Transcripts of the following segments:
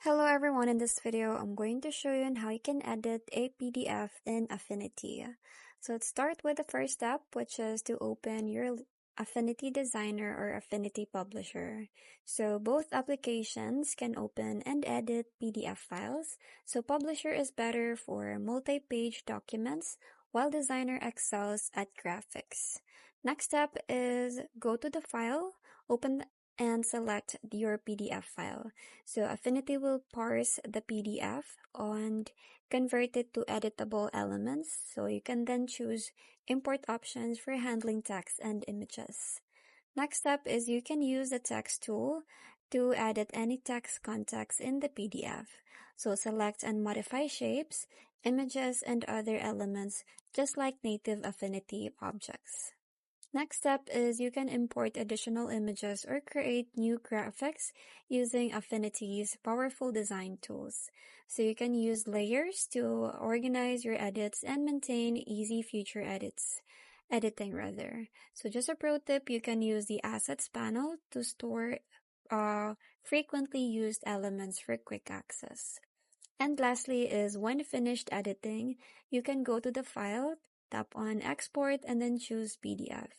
Hello everyone, in this video I'm going to show you on how you can edit a PDF in Affinity. So let's start with the first step, which is to open your Affinity Designer or Affinity Publisher. So both applications can open and edit PDF files. So Publisher is better for multi-page documents, while Designer excels at graphics. Next step is go to the file, open and select your PDF file. So Affinity will parse the PDF and convert it to editable elements. So you can then choose import options for handling text and images. Next step is you can use the text tool to edit any text context in the PDF. So select and modify shapes, images, and other elements just like native Affinity objects. Next step is you can import additional images or create new graphics using Affinity's powerful design tools. So you can use layers to organize your edits and maintain easy future editing rather. So just a pro tip, you can use the assets panel to store frequently used elements for quick access. And lastly is when finished editing, you can go to the file, tap on export, and then choose PDF.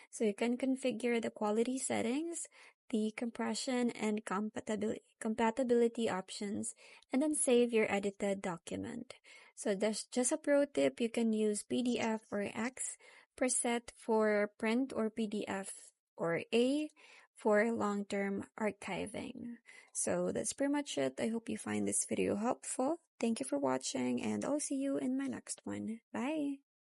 So you can configure the quality settings, the compression and compatibility options, and then save your edited document. So that's just a pro tip. You can use PDF or X preset for print or PDF or A for long-term archiving. So that's pretty much it. I hope you find this video helpful. Thank you for watching, and I'll see you in my next one. Bye!